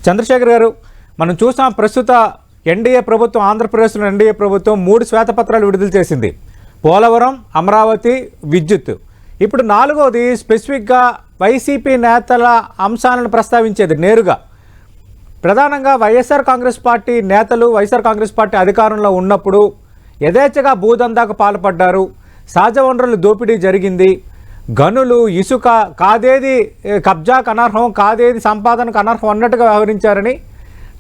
చంద్రశేఖర్ గారు, మనం చూసాం ప్రస్తుత ఎన్డీఏ ప్రభుత్వం, ఆంధ్రప్రదేశ్లో ఎన్డీఏ ప్రభుత్వం 3 శ్వేతపత్రాలు విడుదల చేసింది. పోలవరం, అమరావతి, విద్యుత్. ఇప్పుడు 4వది స్పెసిఫిక్గా వైసీపీ నేతల అంశాలను ప్రస్తావించేది నేరుగా. ప్రధానంగా వైఎస్ఆర్ కాంగ్రెస్ పార్టీ నేతలు, వైఎస్ఆర్ కాంగ్రెస్ పార్టీ అధికారంలో ఉన్నప్పుడు యథేచ్ఛగా భూదందాకు పాల్పడ్డారు, సహజ వనరుల దోపిడీ జరిగింది, గనులు, ఇసుక కాదేది కబ్జాకు అనర్హం, కాదేది సంపాదనకు అనర్హం అన్నట్టుగా వ్యవహరించారని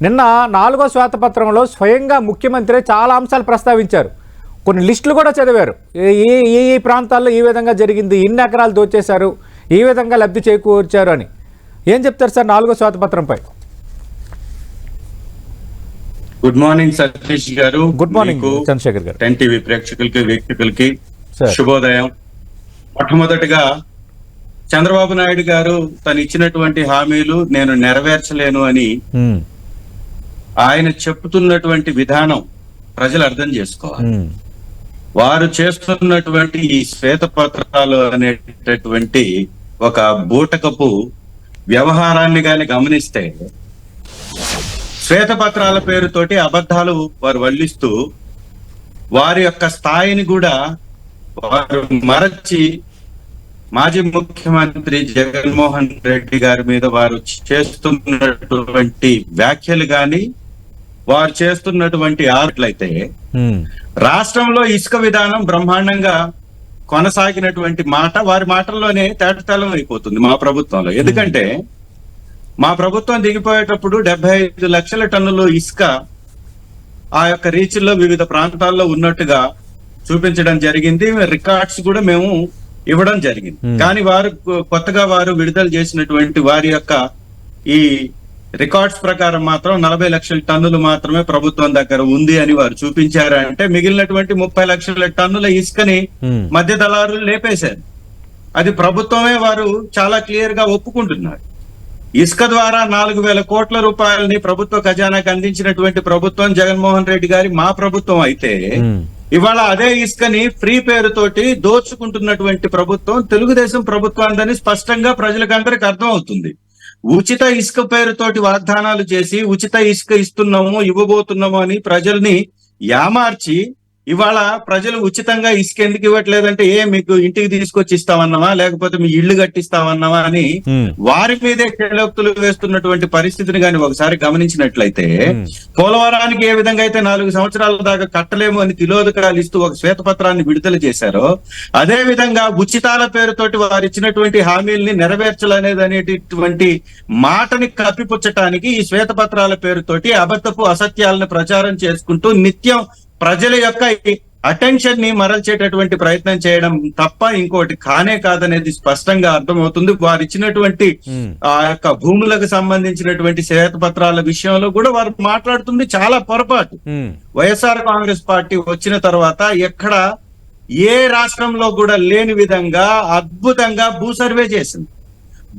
నిన్న 4వ శ్వేతపత్రంలో స్వయంగా ముఖ్యమంత్రి చాలా అంశాలు ప్రస్తావించారు. కొన్ని లిస్టులు కూడా చదివారు. ఈ ప్రాంతాల్లో ఈ విధంగా జరిగింది, ఇన్ని ఎకరాలు దోచేశారు, ఈ విధంగా లబ్ధి చేకూర్చారు అని. ఏం చెప్తారు సార్ 4వ శ్వేతపత్రంపై? గుడ్ మార్నింగ్ సతీష్ గారు. గుడ్ మార్నింగ్ చంద్రశేఖర్ గారు. 10 టీవీ ప్రేక్షకులకి, వీక్షకులకి శుభోదయం. మొట్టమొదటిగా చంద్రబాబు నాయుడు గారు తను ఇచ్చినటువంటి హామీలు నేను నెరవేర్చలేను అని ఆయన చెప్తున్నటువంటి విధానం ప్రజలు అర్థం చేసుకోవాలి. వారు చేస్తున్నటువంటి ఈ శ్వేతపత్రాలు అనేటటువంటి ఒక బూటకపు వ్యవహారాన్ని గాని గమనిస్తే, శ్వేతపత్రాల పేరుతోటి అబద్ధాలు వారు వల్లిస్తూ వారి యొక్క స్థాయిని కూడా వారు మరచి మాజీ ముఖ్యమంత్రి జగన్మోహన్ రెడ్డి గారి మీద వారు చేస్తున్నటువంటి వ్యాఖ్యలు గాని, వారు చేస్తున్నటువంటి ఆటలైతే రాష్ట్రంలో ఇసుక విధానం బ్రహ్మాండంగా కొనసాగినటువంటి మాట వారి మాటల్లోనే తేటతెల్లం అయిపోతుంది మా ప్రభుత్వంలో. ఎందుకంటే మా ప్రభుత్వం దిగిపోయేటప్పుడు 75 లక్షల టన్నులు ఇసుక ఆ యొక్క రీచ్ల్లో వివిధ ప్రాంతాల్లో ఉన్నట్టుగా చూపించడం జరిగింది. రికార్డ్స్ కూడా మేము ఇవ్వడం జరిగింది. కానీ వారు కొత్తగా వారు విడుదల చేసినటువంటి వారి యొక్క ఈ రికార్డ్స్ ప్రకారం మాత్రం 40 లక్షల టన్నులు మాత్రమే ప్రభుత్వం దగ్గర ఉంది అని వారు చూపించారంటే, మిగిలినటువంటి 30 లక్షల టన్నుల ఇసుకని మధ్య దళారులు లేపేశారు. అది ప్రభుత్వమే వారు చాలా క్లియర్ గా ఒప్పుకుంటున్నారు. ఇసుక ద్వారా 4,000 కోట్ల రూపాయలని ప్రభుత్వ ఖజానాకు అందించినటువంటి ప్రభుత్వం జగన్మోహన్ రెడ్డి గారి మా ప్రభుత్వం అయితే, ఇవాళ అదే ఇసుకని ఫ్రీ పేరుతోటి దోచుకుంటున్నటువంటి ప్రభుత్వం తెలుగుదేశం ప్రభుత్వాన్ని స్పష్టంగా ప్రజలకందరికి అర్థం అవుతుంది. ఉచిత ఇసుక పేరుతోటి వాగ్దానాలు చేసి ఉచిత ఇసుక ఇస్తున్నాము, ఇవ్వబోతున్నాము అని ప్రజల్ని యామార్చి, ఇవాళ ప్రజలు ఉచితంగా ఇసుక ఎందుకు ఇవ్వట్లేదంటే, మీకు ఇంటికి తీసుకొచ్చి ఇస్తామన్నావా, లేకపోతే మీ ఇళ్లు కట్టిస్తామన్నావా అని వారి మీదే చెలక్తులు వేస్తున్నటువంటి పరిస్థితిని కానీ ఒకసారి గమనించినట్లయితే, పోలవరానికి ఏ విధంగా అయితే 4 సంవత్సరాల దాకా కట్టలేము అని తిలోదకాలు ఇస్తూ ఒక శ్వేతపత్రాన్ని విడుదల చేశారో, అదే విధంగా ఉచితాల పేరుతోటి వారు ఇచ్చినటువంటి హామీల్ని నెరవేర్చాలనేది అనేటటువంటి మాటని కప్పిపుచ్చటానికి ఈ శ్వేతపత్రాల పేరుతోటి అబద్ధపు అసత్యాలను ప్రచారం చేసుకుంటూ నిత్యం ప్రజల యొక్క అటెన్షన్ ని మరల్చేటటువంటి ప్రయత్నం చేయడం తప్ప ఇంకోటి కానే కాదనేది స్పష్టంగా అర్థమవుతుంది. వారు ఇచ్చినటువంటి ఆ యొక్క భూములకు సంబంధించినటువంటి శ్వేతపత్రాల విషయంలో కూడా వారు మాట్లాడుతుంది చాలా పొరపాటు. వైఎస్ఆర్ కాంగ్రెస్ పార్టీ వచ్చిన తర్వాత ఎక్కడ ఏ రాష్ట్రంలో కూడా లేని విధంగా అద్భుతంగా భూ సర్వే చేసింది.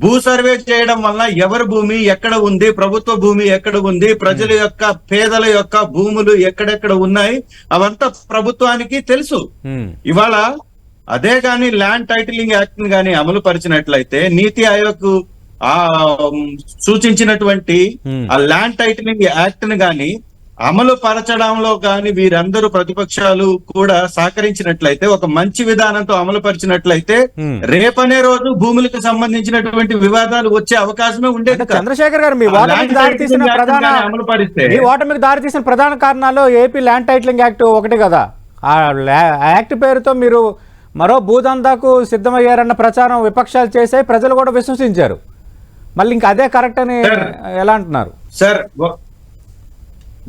భూ సర్వే చేయడం వల్ల ఎవరి భూమి ఎక్కడ ఉంది, ప్రభుత్వ భూమి ఎక్కడ ఉంది, ప్రజల యొక్క పేదల యొక్క భూములు ఎక్కడెక్కడ ఉన్నాయి, అవంతా ప్రభుత్వానికి తెలుసు. ఇవాళ అదే గాని ల్యాండ్ టైటిలింగ్ యాక్ట్ ని గాని అమలు పరిచినట్లయితే, నీతి ఆయోగ్ సూచించినటువంటి ఆ ల్యాండ్ టైటిలింగ్ యాక్ట్ ని గాని అమలు పరచడంలో కానీ వీరందరూ ప్రతిపక్షాలు కూడా సహకరించినట్లయితే, ఒక మంచి విధానంతో అమలు పరిచినట్లయితే, రేపనే రోజు భూములకు సంబంధించినటువంటి వివాదాలు వచ్చే అవకాశమే ఉండేది. చంద్రశేఖర్ గారు, మీ ఓటమికి దారి తీసిన ప్రధాన కారణాలు ఏపీ ల్యాండ్ టైటిలింగ్ యాక్ట్ ఒకటి కదా. ఆ యాక్ట్ పేరుతో మీరు మరో భూదందాకు సిద్ధమయ్యారన్న ప్రచారం విపక్షాలు చేశాయి, ప్రజలు కూడా విశ్వసించారు. మళ్ళీ ఇంకా అదే కరెక్ట్ అని ఎలా అంటున్నారు సార్?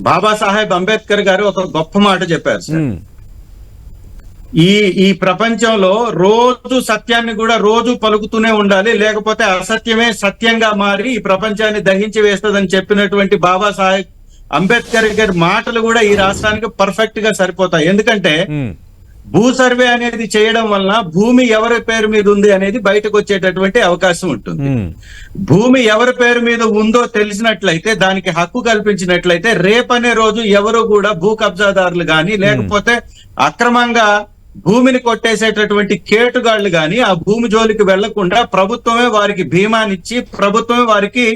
బాబాసాహెబ్ అంబేద్కర్ గారు ఒక గొప్ప మాట చెప్పారు సార్. ఈ ప్రపంచంలో రోజు సత్యాన్ని కూడా రోజు పలుకుతూనే ఉండాలి, లేకపోతే అసత్యమే సత్యంగా మారి ఈ ప్రపంచాన్ని దహించి వేస్తుందని చెప్పినటువంటి బాబాసాహెబ్ అంబేద్కర్ గారి మాటలు కూడా ఈ రాష్ట్రానికి పర్ఫెక్ట్ గా సరిపోతాయి. ఎందుకంటే భూ సర్వే అనేది చేయడం వల్ల భూమి ఎవరి పేరు మీద ఉంది అనేది బయటకు వచ్చేటటువంటి అవకాశం ఉంటుంది. భూమి ఎవరి పేరు మీద ఉందో తెలిసినట్లయితే, దానికి హక్కు కల్పించినట్లయితే, రేపనే రోజు ఎవరు కూడా భూ కబ్జాదారులు గాని, లేకపోతే అక్రమంగా భూమిని కొట్టేసేటటువంటి కేటుగాళ్లు గాని ఆ భూమి జోలికి వెళ్లకుండా ప్రభుత్వమే వారికి భీమానిచ్చి ప్రభుత్వమే వారికి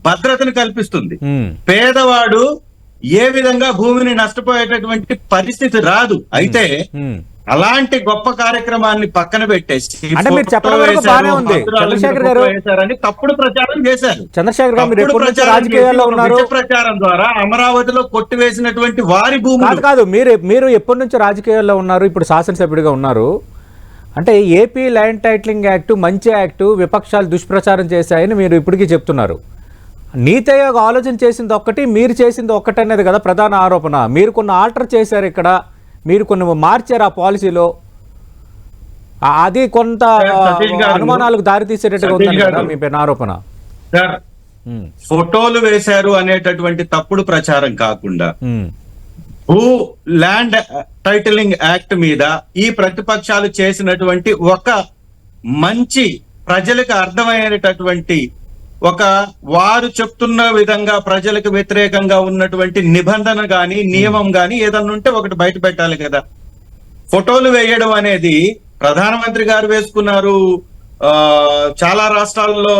భద్రతను కల్పిస్తుంది. ఉమ్, పేదవాడు ఏ విధంగా భూమిని నష్టపోయేటటువంటి పరిస్థితి రాదు. అయితే ఉమ్. అలాంటి గొప్ప కార్యక్రమాన్ని పక్కన పెట్టేసి అంటే మీరు ఫోటో చెప్పడం వరకు వేశారు, బాగానే ఉంది. మంత్రుల మీద చంద్రశేఖర్ గారు- ఫోటో వేశారని తప్పుడు ప్రచారం చేశారు. చంద్రశేఖర్ గారు మీరు తప్పుడు ఎప్పటి నుంచి ప్రచారం రాజకీయాల్లో చేసి, ఉన్నారు? విష ప్రచారం ద్వారా అమరావతిలో కొట్టివేసినటువంటి వారి కాదు భూములు. కాదు మీరు ఎప్పటి నుంచి రాజకీయాల్లో ఉన్నారు? ఇప్పుడు శాసనసభ్యుడిగా ఉన్నారు. అంటే ఏపీ ల్యాండ్ టైటిలింగ్ యాక్ట్ మంచి యాక్ట్, విపక్షాలు దుష్ప్రచారం చేశాయని మీరు ఇప్పటికీ చెప్తున్నారు. నీతి ఆయోగ్ ఆలోచన చేసింది ఒక్కటి, మీరు చేసింది ఒక్కటి అనేది కదా ప్రధాన ఆరోపణ. మీరు కొన్ని ఆల్టర్ చేశారు, ఇక్కడ మీరు కొన్ని మార్చారు ఆ పాలసీలో. అది కొంత సతీష్ గారు- అనుమానాలకు దారితీసేటట్టుగా సతీష్ ఉంది కదా గారు- మీ పైన ఆరోపణ. సార్, ఉమ్, ఫోటోలు వేశారు అనేటటువంటి తప్పుడు ప్రచారం కాకుండా ఉమ్, భూ ల్యాండ్ టైటిలింగ్ యాక్ట్ మీద ఈ ప్రతిపక్షాలు చేసినటువంటి ఒక మంచి ప్రజలకు అర్థమయ్యేటటువంటి ఒక వారు చెప్తున్న విధంగా ప్రజలకు వ్యతిరేకంగా ఉన్నటువంటి నిబంధన గాని నియమం గాని ఏదన్నా ఉంటే ఒకటి బయట పెట్టాలి కదా. ఫోటోలు వేయడం అనేది ప్రధానమంత్రి గారు వేసుకున్నారు, చాలా రాష్ట్రాల్లో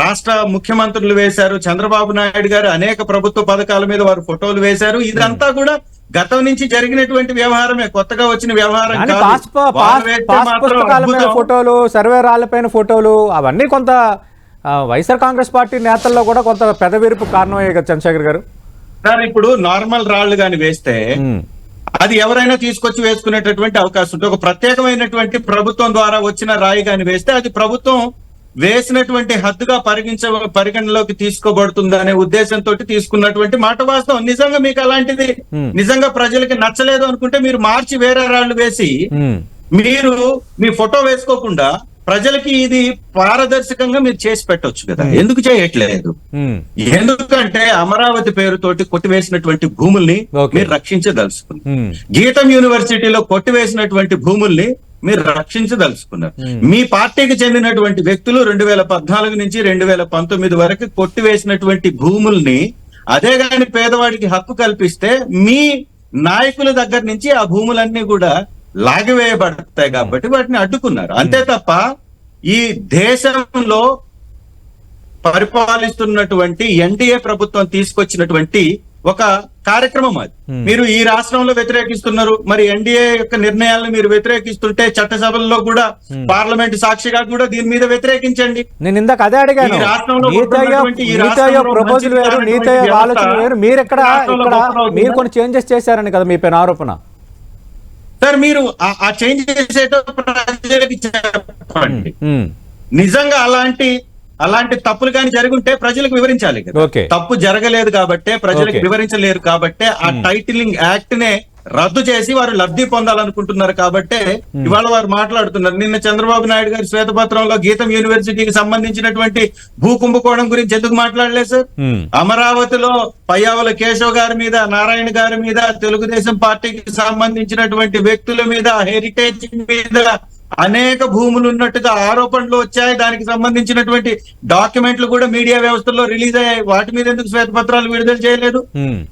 రాష్ట్ర ముఖ్యమంత్రులు వేశారు, చంద్రబాబు నాయుడు గారు అనేక ప్రభుత్వ పథకాల మీద వారు ఫోటోలు వేశారు. ఇదంతా కూడా గతం నుంచి జరిగినటువంటి వ్యవహారమే, కొత్తగా వచ్చిన వ్యవహారం కానీ కాదు. వారు వేస్తే పాస్ మాత్రం పుస్తకాల మీద అద్భుతం. ఫోటోలు, సర్వే రాళ్లపైన ఫోటోలు అవన్నీ కొంత వైఎస్ఆర్ కాంగ్రెస్ పార్టీ నేతల్లో కూడా కొంత పెదవిరుపు కారణమయ్యాయి కదా చంద్రశేఖర్ గారు. సార్, ఇప్పుడు నార్మల్ రాళ్లు గాని వేస్తే ఉమ్, అది ఎవరైనా తీసుకొచ్చి వేసుకునేటటువంటి అవకాశం ఉంటుంది. ఒక ప్రత్యేకమైనటువంటి ప్రభుత్వం ద్వారా వచ్చిన రాయి గాని వేస్తే అది ప్రభుత్వం వేసినటువంటి హద్దుగా పరిగణలోకి తీసుకోబడుతుంది అనే ఉద్దేశంతో తీసుకున్నటువంటి మాట వాస్తవం. నిజంగా మీకు అలాంటిది నిజంగా ప్రజలకి నచ్చలేదు అనుకుంటే మీరు మార్చి వేరే రాళ్లు వేసి మీరు మీ ఫోటో వేసుకోకుండా ప్రజలకి ఇది పారదర్శకంగా మీరు చేసి పెట్టొచ్చు కదా. ఎందుకు చేయట్లేదు? ఎందుకంటే అమరావతి పేరుతోటి కొట్టివేసినటువంటి భూముల్ని మీరు రక్షించదలుచుకున్నారు. గీతం యూనివర్సిటీలో కొట్టివేసినటువంటి భూముల్ని మీరు రక్షించదలుచుకున్నారు. మీ పార్టీకి చెందినటువంటి వ్యక్తులు 2014 నుంచి 2019 వరకు కొట్టివేసినటువంటి భూముల్ని అదే గాని పేదవాడికి హక్కు కల్పిస్తే మీ నాయకుల దగ్గర నుంచి ఆ భూములన్నీ కూడా లాగివేయబడతాయి కాబట్టి వాటిని అడ్డుకున్నారు. అంతే తప్ప ఈ దేశంలో పరిపాలిస్తున్నటువంటి ఎన్డీఏ ప్రభుత్వం తీసుకొచ్చినటువంటి ఒక కార్యక్రమం అది. మీరు ఈ రాష్ట్రంలో వ్యతిరేకిస్తున్నారు, మరి ఎన్డీఏ యొక్క నిర్ణయాలను మీరు వ్యతిరేకిస్తుంటే చట్టసభల్లో కూడా పార్లమెంట్ సాక్షిగా కూడా దీని మీద వ్యతిరేకించండి. నేను ఇందాక అదే అడిగాను. నీతి ఆయోగ్ ప్రపోజల్ వేరు, నీతి ఆయోగ్ ఆలోచన వేరు. మీరు ఇక్కడ మీరు కొన్ని చేంజెస్ చేశారని కదా మీ పైన ఆరోపణ. సార్, మీరు ఆ చేంజ్ చేసేటప్పుడు ప్రజలకి చెప్పండి. నిజంగా అలాంటి తప్పులు కానీ జరుగుంటే ప్రజలకు వివరించాలి కదా. తప్పు జరగలేదు కాబట్టే ప్రజలకు వివరించలేరు కాబట్టే ఆ టైటిలింగ్ యాక్ట్ నే రద్దు చేసి వారు లబ్ధి పొందాలనుకుంటున్నారు కాబట్టే ఇవాళ వారు మాట్లాడుతున్నారు. నిన్న చంద్రబాబు నాయుడు గారి శ్వేతపత్రంలో గీతం యూనివర్సిటీకి సంబంధించినటువంటి భూ కుంభకోణం గురించి ఎందుకు మాట్లాడలేదు సార్? అమరావతిలో పయ్యావుల కేశవ్ గారి మీద, నారాయణ గారి మీద, తెలుగుదేశం పార్టీకి సంబంధించినటువంటి వ్యక్తుల మీద, హెరిటేజ్ మీద అనేక భూములు ఉన్నట్టుగా ఆరోపణలు వచ్చాయి. దానికి సంబంధించినటువంటి డాక్యుమెంట్లు కూడా మీడియా వ్యవస్థలో రిలీజ్ అయ్యాయి. వాటి మీద ఎందుకు శ్వేతపత్రాలు విడుదల చేయలేదు?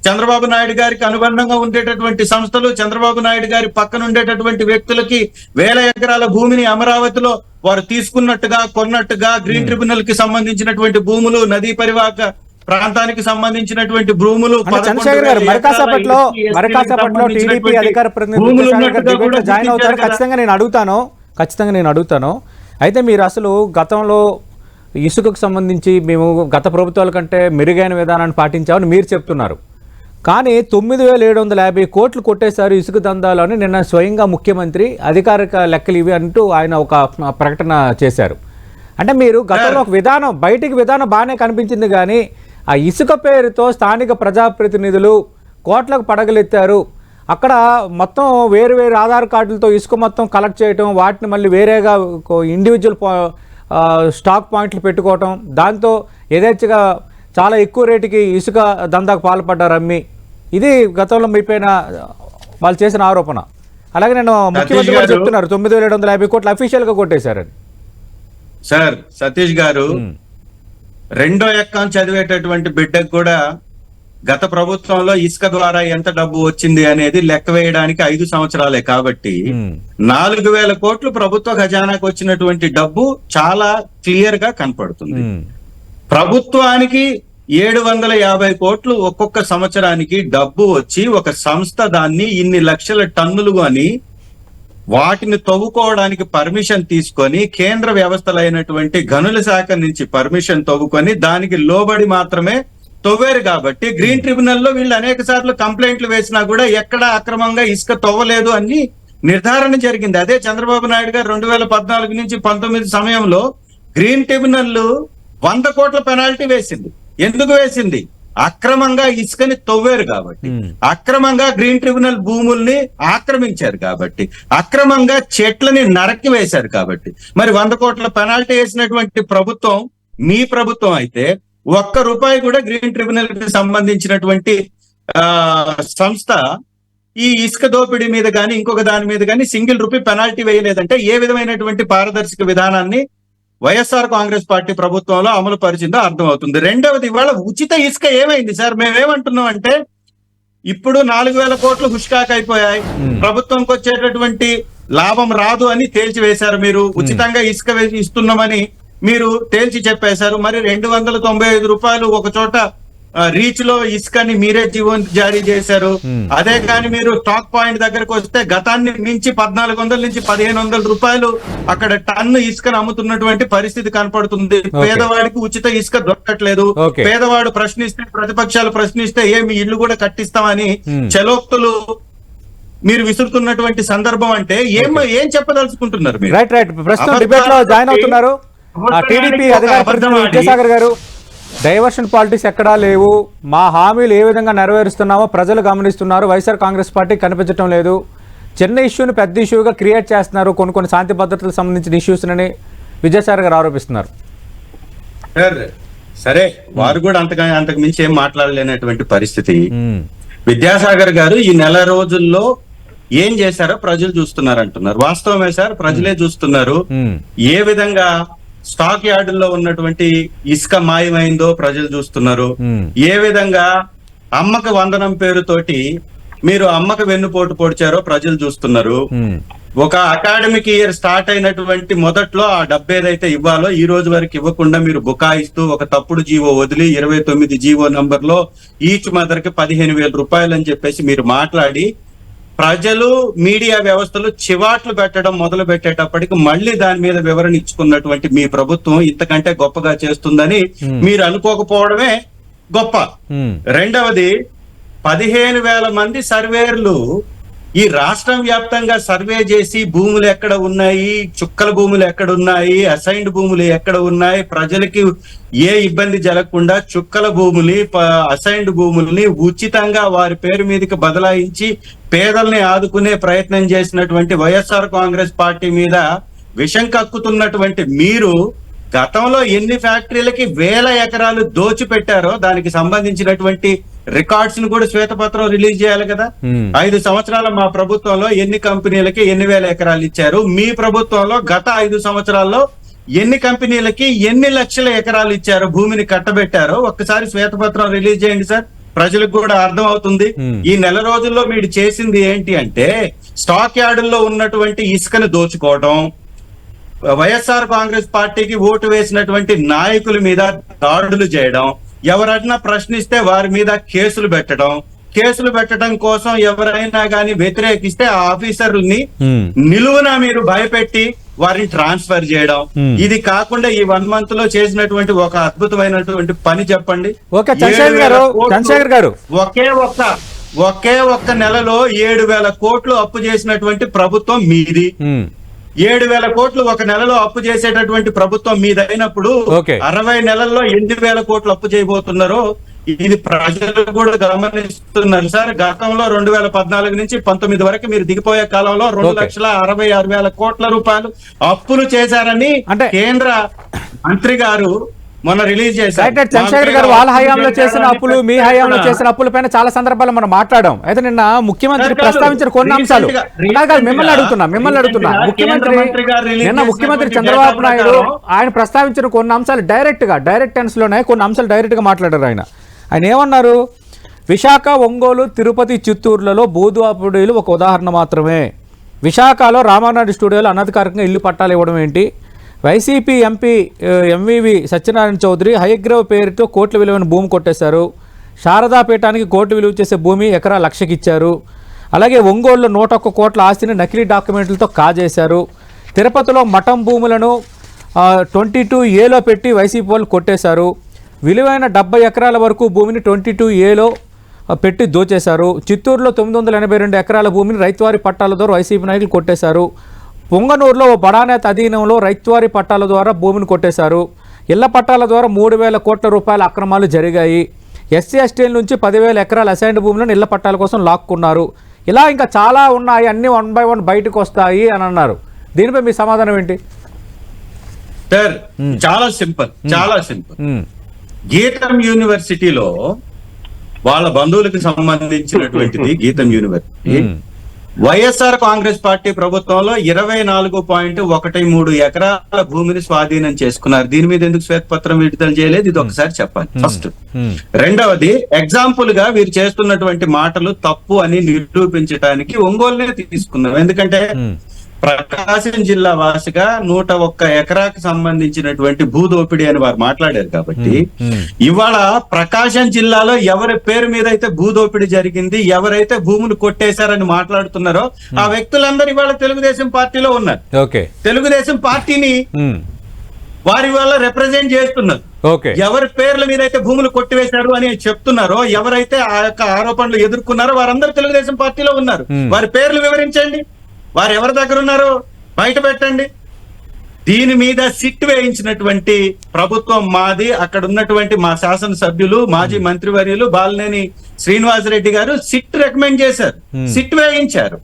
చంద్రబాబు నాయుడు గారికి అనుబంధంగా ఉండేటటువంటి సంస్థలు, చంద్రబాబు నాయుడు గారి పక్కన ఉండేటటువంటి వ్యక్తులకి 1000 ఎకరాల భూమిని అమరావతిలో వారు తీసుకున్నట్టుగా, కొన్నట్టుగా, గ్రీన్ ట్రిబ్యునల్ కి సంబంధించినటువంటి భూములు, నదీ పరివాహక ప్రాంతానికి సంబంధించినటువంటి భూములు, చంద్రశేఖర్ గారు మరకాసేపట్లో టీడీపీ అధికార ప్రతినిధులు జాయిన్ అవుతారు. ఖచ్చితంగా నేను అడుగుతాను. అయితే మీరు అసలు గతంలో ఇసుకకు సంబంధించి మేము గత ప్రభుత్వాల కంటే మెరుగైన విధానాన్ని పాటించామని మీరు చెప్తున్నారు. కానీ 9,750 కోట్లు కొట్టేశారు ఇసుక దందాలు అని నిన్న స్వయంగా ముఖ్యమంత్రి అధికారిక లెక్కలు ఇవి అంటూ ఆయన ఒక ప్రకటన చేశారు. అంటే మీరు గతంలో ఒక విధానం, బయటికి విధానం బాగానే కనిపించింది, కానీ ఆ ఇసుక పేరుతో స్థానిక ప్రజాప్రతినిధులు కోట్లకు పడగలెత్తారు. అక్కడ మొత్తం వేరు ఆధార్ కార్డులతో ఇసుక మొత్తం కలెక్ట్ చేయటం, వాటిని మళ్ళీ వేరేగా ఇండివిజువల్ స్టాక్ పాయింట్లు పెట్టుకోవటం, దాంతో యథేచ్ఛగా చాలా ఎక్కువ రేటుకి ఇసుక దందాకు పాల్పడ్డారు అమ్మి. ఇది గతంలో మీ పైన వాళ్ళు చేసిన ఆరోపణ. అలాగే నేను ముఖ్యమంత్రి గారు చెప్తున్నారు 9,750 కోట్లు అఫీషియల్ గా కొట్టేశారని. సార్, సతీష్ గారు రెండో ఎక్కం చదివేటటువంటి బిడ్డకు కూడా గత ప్రభుత్వంలో ఇసుక ద్వారా ఎంత డబ్బు వచ్చింది అనేది లెక్క వేయడానికి 5 సంవత్సరాలే కాబట్టి 4,000 కోట్లు ప్రభుత్వ ఖజానాకు వచ్చినటువంటి డబ్బు చాలా క్లియర్ గా కనపడుతుంది. ప్రభుత్వానికి 750 కోట్లు ఒక్కొక్క సంవత్సరానికి డబ్బు వచ్చి ఒక సంస్థ దాన్ని ఇన్ని లక్షల టన్నులు అని వాటిని తవ్వుకోవడానికి పర్మిషన్ తీసుకొని కేంద్ర వ్యవస్థలైనటువంటి గనుల శాఖ నుంచి పర్మిషన్ తవ్వుకొని దానికి లోబడి మాత్రమే తవ్వారు కాబట్టి గ్రీన్ ట్రిబ్యునల్ లో వీళ్ళు అనేక సార్లు కంప్లైంట్లు వేసినా కూడా ఎక్కడ అక్రమంగా ఇసుక తవ్వలేదు అని నిర్ధారణ జరిగింది. అదే చంద్రబాబు నాయుడు గారు 2014 నుంచి 19 సమయంలో గ్రీన్ ట్రిబ్యునల్ 100 కోట్ల పెనాల్టీ వేసింది. ఎందుకు వేసింది? అక్రమంగా ఇసుకని తవ్వారు కాబట్టి, అక్రమంగా గ్రీన్ ట్రిబ్యునల్ భూముల్ని ఆక్రమించారు కాబట్టి, అక్రమంగా చెట్లని నరక్కి వేశారు కాబట్టి. మరి 100 కోట్ల పెనాల్టీ వేసినటువంటి ప్రభుత్వం మీ ప్రభుత్వం అయితే ₹1 కూడా గ్రీన్ ట్రిబ్యునల్ కి సంబంధించినటువంటి సంస్థ ఈ ఇసుక దోపిడీ మీద కానీ ఇంకొక దాని మీద కానీ ₹1 పెనాల్టీ వేయలేదంటే ఏ విధమైనటువంటి పారదర్శక విధానాన్ని వైఎస్ఆర్ కాంగ్రెస్ పార్టీ ప్రభుత్వంలో అమలు పరిచిందో అర్థమవుతుంది. రెండవది, ఇవాళ ఉచిత ఇసుక ఏమైంది సార్? మేమేమంటున్నాం అంటే ఇప్పుడు 4,000 కోట్లు హుష్కాక్ అయిపోయాయి, ప్రభుత్వంకి వచ్చేటటువంటి లాభం రాదు అని తేల్చి వేశారు. మీరు ఉచితంగా ఇసుక ఇస్తున్నామని మీరు తేల్చి చెప్పేశారు. మరి ₹295 ఒక చోట రీచ్ లో ఇసుకని మీరే జీవో జారీ చేశారు. అదే కానీ మీరు స్టాక్ పాయింట్ దగ్గరకు వస్తే గతాన్ని మించి 1,400 నుంచి 1,500 రూపాయలు అక్కడ టన్ను ఇసుకను అమ్ముతున్నటువంటి పరిస్థితి కనపడుతుంది. పేదవాడికి ఉచిత ఇసుక దొరకట్లేదు. పేదవాడు ప్రశ్నిస్తే, ప్రతిపక్షాలు ప్రశ్నిస్తే ఏమి ఇల్లు కూడా కట్టిస్తామని చలోక్తులు మీరు విసురుతున్నటువంటి సందర్భం అంటే ఏం చెప్పదలుచుకుంటున్నారు మీరు? రైట్ రైట్ ప్రస్తుతం డిబేట్ లో జాయిన్ అవుతున్నారు టీడీపీ అధికార ప్రతినిధి విద్యాసాగర్ గారు. డైవర్షన్ పాలిటిక్స్ ఎక్కడా లేవు, మా హామీలు ఏ విధంగా నెరవేరుస్తున్నామో ప్రజలు గమనిస్తున్నారు, వైఎస్ఆర్ కాంగ్రెస్ పార్టీ కనిపించడం లేదు, చిన్న ఇష్యూని పెద్ద ఇష్యూగా క్రియేట్ చేస్తున్నారు, కొన్ని శాంతి భద్రతలకు సంబంధించిన ఇష్యూస్ అని విద్యాసాగర్ గారు ఆరోపిస్తున్నారు. సరే, వారు కూడా అంతకు మించి ఏం మాట్లాడలేనటువంటి పరిస్థితి. విద్యాసాగర్ గారు ఈ నెల రోజుల్లో ఏం చేశారో ప్రజలు చూస్తున్నారు అంటున్నారు. వాస్తవమే సార్, ప్రజలే చూస్తున్నారు. ఏ విధంగా స్టాక్ యార్డుల్లో ఉన్నటువంటి ఇసుక మాయమైందో ప్రజలు చూస్తున్నారు. ఏ విధంగా అమ్మక వందనం పేరుతోటి మీరు అమ్మక వెన్నుపోటు పొడిచారో ప్రజలు చూస్తున్నారు. ఒక అకాడమిక్ ఇయర్ స్టార్ట్ అయినటువంటి మొదట్లో ఆ డబ్బు ఏదైతే ఇవ్వాలో ఈ రోజు వరకు ఇవ్వకుండా మీరు బుకాయిస్తూ ఒక తప్పుడు జీవో వదిలి 29 జీవో నంబర్ లో ఈచ్ మదర్ కి ₹15,000 అని చెప్పేసి మీరు మాట్లాడి ప్రజలు, మీడియా వ్యవస్థలు చివాట్లు పెట్టడం మొదలు పెట్టేటప్పటికి మళ్ళీ దాని మీద వివరణ ఇచ్చుకున్నటువంటి మీ ప్రభుత్వం ఇంతకంటే గొప్పగా చేస్తుందని మీరు అనుకోకపోవడమే గొప్ప. రెండవది, 15,000 మంది సర్వేర్లు ఈ రాష్ట్రం వ్యాప్తంగా సర్వే చేసి భూములు ఎక్కడ ఉన్నాయి, చుక్కల భూములు ఎక్కడ ఉన్నాయి, అసైన్డ్ భూములు ఎక్కడ ఉన్నాయి, ప్రజలకి ఏ ఇబ్బంది జరగకుండా చుక్కల భూములు, అసైన్డ్ భూముల్ని ఉచితంగా వారి పేరు మీదకి బదలాయించి పేదల్ని ఆదుకునే ప్రయత్నం చేసినటువంటి వైఎస్ఆర్ కాంగ్రెస్ పార్టీ మీద విషం కక్కుతున్నటువంటి మీరు గతంలో ఎన్ని ఫ్యాక్టరీలకి 1,000 ఎకరాలు దోచిపెట్టారో దానికి సంబంధించినటువంటి రికార్డ్స్ ని కూడా శ్వేతపత్రం రిలీజ్ చేయాలి కదా. 5 సంవత్సరాల మా ప్రభుత్వంలో ఎన్ని కంపెనీలకి ఎన్ని 1,000 ఎకరాలు ఇచ్చారు, మీ ప్రభుత్వంలో గత 5 సంవత్సరాల్లో ఎన్ని కంపెనీలకి ఎన్ని లక్షల ఎకరాలు ఇచ్చారు, భూమిని కట్టబెట్టారో ఒక్కసారి శ్వేతపత్రం రిలీజ్ చేయండి సార్, ప్రజలకు కూడా అర్థం అవుతుంది. ఈ నెల రోజుల్లో మీరు చేసింది ఏంటి అంటే స్టాక్ యార్డుల్లో ఉన్నటువంటి ఇసుకను దోచుకోవడం, వైఎస్ఆర్ కాంగ్రెస్ పార్టీకి ఓటు వేసినటువంటి నాయకుల మీద దాడులు చేయడం, ఎవరైనా ప్రశ్నిస్తే వారి మీద కేసులు పెట్టడం కోసం ఎవరైనా కానీ వ్యతిరేకిస్తే ఆ ఆఫీసర్లని నిలువున మీరు భయపెట్టి వారిని ట్రాన్స్ఫర్ చేయడం. ఇది కాకుండా ఈ 1 month లో చేసినటువంటి ఒక అద్భుతమైనటువంటి పని చెప్పండి. ఒకే ఒక్క నెలలో 7,000 కోట్లు అప్పు చేసినటువంటి ప్రభుత్వం మీది. 7,000 కోట్లు ఒక నెలలో అప్పు చేసేటటువంటి ప్రభుత్వం మీదైనప్పుడు 60 నెలల్లో 8,000 కోట్లు అప్పు చేయబోతున్నారో ఇది ప్రజలు కూడా గమనిస్తున్నారు సార్. గతంలో 2014 నుంచి 19 వరకు మీరు దిగిపోయే కాలంలో 2,66,000 కోట్ల రూపాయలు అప్పులు చేశారని కేంద్ర మంత్రి గారు మొన్న రిలీజ్ చేశారు. చంద్రశేఖర్ గారు వాళ్ళ హయాంలో చేసిన అప్పులు, మీ హయాంలో చేసిన అప్పుల పైన చాలా సందర్భాల్లో మనం మాట్లాడాం. అయితే నిన్న ముఖ్యమంత్రి ప్రస్తావించిన కొన్ని అంశాలు మిమ్మల్ని అడుగుతున్నా నిన్న ముఖ్యమంత్రి చంద్రబాబు నాయుడు ఆయన ప్రస్తావించిన కొన్ని అంశాలు డైరెక్ట్ టెన్స్ లోనే కొన్ని అంశాలు డైరెక్ట్ గా మాట్లాడారు. ఆయన ఏమన్నారు? విశాఖ, ఒంగోలు, తిరుపతి, చిత్తూరులలో భూద్వాపుడీలు ఒక ఉదాహరణ మాత్రమే. విశాఖలో రామానాయుడు స్టూడియోలో అనధికారికంగా ఇల్లు పట్టాలు ఇవ్వడం ఏంటి, YCP MP MVV Satyanarayana Chowdary Hayagriv పేరుతో కోట్ల విలువైన భూమి కొట్టేశారు. శారదాపీఠానికి కోట్లు విలువ చేసే భూమి ఎకరా లక్షకి ఇచ్చారు. అలాగే ఒంగోలులో 101 కోట్ల ఆస్తిని నకిలీ డాక్యుమెంట్లతో కాజేశారు. తిరుపతిలో మఠం భూములను 22A పెట్టి వైసీపీ వాళ్ళు కొట్టేశారు. విలువైన 70 ఎకరాల వరకు భూమిని 22A పెట్టి దోచేశారు. చిత్తూరులో 982 ఎకరాల భూమిని రైతువారి పట్టాల ద్వారా వైసీపీ నాయకులు కొట్టేశారు. పొంగనూరులో ఓ బడానేత అధీనంలో రైతువారి పట్టాల ద్వారా భూమిని కొట్టేశారు. ఇళ్ల పట్టాల ద్వారా 3000 కోట్ల రూపాయల అక్రమాలు జరిగాయి. ఎస్సీ ఎస్టీల నుంచి 10,000 ఎకరాల అసైన్డ్ భూములను ఇళ్ల పట్టాల కోసం లాక్కున్నారు. ఇలా ఇంకా చాలా ఉన్నాయి, అన్ని 1 by 1 బయటకు వస్తాయి అని అన్నారు. దీనిపై మీ సమాధానం ఏంటి? సార్ చాలా సింపుల్. గీతం యూనివర్సిటీలో వాళ్ళ బంధువులకు సంబంధించినటువంటిది గీతం యూనివర్సిటీ. వైఎస్ఆర్ కాంగ్రెస్ పార్టీ ప్రభుత్వంలో 24.13 ఎకరాల భూమిని స్వాధీనం చేసుకున్నారు. దీని మీద ఎందుకు శ్వేతపత్రం విడుదల చేయలేదు? ఇది ఒకసారి చెప్పాలి ఫస్ట్. రెండవది, ఎగ్జాంపుల్ గా వీరు చేస్తున్నటువంటి మాటలు తప్పు అని నిరూపించడానికి ఒంగోలునే తీసుకున్నాం. ఎందుకంటే ప్రకాశం జిల్లా వాసిగా 101 ఎకరాకి సంబంధించినటువంటి భూదోపిడీ అని వారు మాట్లాడారు. కాబట్టి ఇవాళ ప్రకాశం జిల్లాలో ఎవరి పేరు మీద అయితే భూదోపిడీ జరిగింది, ఎవరైతే భూములు కొట్టేశారని మాట్లాడుతున్నారో ఆ వ్యక్తులందరూ ఇవాళ తెలుగుదేశం పార్టీలో ఉన్నారు. తెలుగుదేశం పార్టీని వారి వల్ల రిప్రజెంట్ చేస్తున్నారు. ఎవరి పేర్ల మీద అయితే భూములు కొట్టివేశారు అని చెప్తున్నారో, ఎవరైతే ఆ యొక్క ఆరోపణలు ఎదుర్కొన్నారో వారందరూ తెలుగుదేశం పార్టీలో ఉన్నారు. వారి పేర్లు వివరించండి, వారు ఎవరి దగ్గర ఉన్నారో బయట పెట్టండి. దీని మీద సిట్ వేయించినటువంటి ప్రభుత్వం మాది. అక్కడ ఉన్నటువంటి మా శాసనసభ్యులు, మాజీ మంత్రివర్యులు బాలినేని శ్రీనివాసరెడ్డి గారు సిట్ రికమెండ్ చేశారు, సిట్ వేయించారు.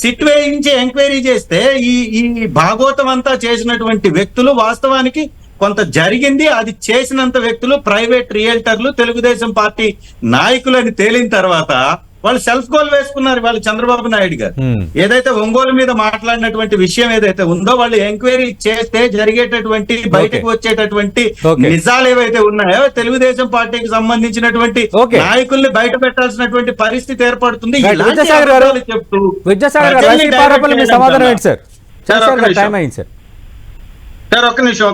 సిట్ వేయించి ఎంక్వైరీ చేస్తే ఈ భాగవతం అంతా చేసినటువంటి వ్యక్తులు వాస్తవానికి కొంత జరిగింది. అది చేసినంత వ్యక్తులు ప్రైవేట్ రియల్టర్లు, తెలుగుదేశం పార్టీ నాయకులు అని తేలిన తర్వాత వాళ్ళు సెల్ఫ్ గోల్ వేసుకున్నారు. వాళ్ళు చంద్రబాబు నాయుడు గారు ఏదైతే ఒంగోలు మీద మాట్లాడినటువంటి విషయం ఏదైతే ఉందో, వాళ్ళు ఎంక్వైరీ చేస్తే జరిగేటటువంటి బయటకు వచ్చేటటువంటి నిజాలు ఏవైతే ఉన్నాయో తెలుగుదేశం పార్టీకి సంబంధించినటువంటి నాయకుల్ని బయట పెట్టాల్సినటువంటి పరిస్థితి ఏర్పడుతుంది. సార్ ఒక్క నిమిషం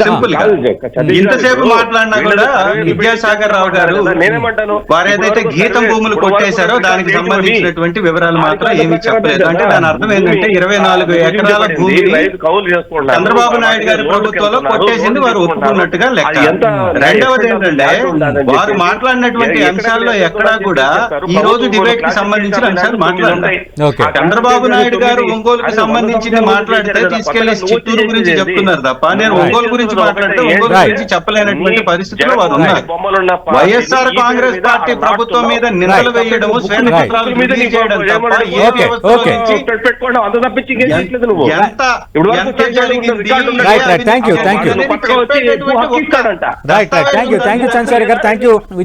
సింపుల్ గా ఇంతసేపు మాట్లాడినా కూడా విద్యాసాగర్ రావు గారు వారు ఏదైతే గీతం భూములు కొట్టేశారో దానికి సంబంధించినటువంటి వివరాలు మాత్రం ఏమీ చెప్పలేదు. అంటే దాని అర్థం ఏంటంటే 24 ఎకరాల భూమిని చంద్రబాబు నాయుడు గారి ప్రభుత్వంలో కొట్టేసింది వారు ఒప్పుకున్నట్టుగా లెక్క. రెండవది ఏంటంటే వారు మాట్లాడినటువంటి అంశాల్లో ఎక్కడా కూడా ఈ రోజు డిబేట్ కి సంబంధించిన అంశాలు మాట్లాడారు. చంద్రబాబు నాయుడు గారు ఒంగోలుకు సంబంధించి మాట్లాడితే తీసుకెళ్లి చిత్తూరు గురించి చెప్తున్నారు తప్ప నేను ఒంగోలు గురించి మాట్లాడితే ఒంగోలు గురించి చెప్పలేనటువంటి పరిస్థితిలో వారు ఉన్నారు. వైఎస్ఆర్ కాంగ్రెస్ పార్టీ ప్రభుత్వం మీద నిందలు వేయడము, శ్వేతపత్రాలు విడుదల చేయడం తప్ప ఏ వ్యవస్థ ఎంత జరిగింది. థ్యాంక్ యూ చంద్రశేఖర్ గారు.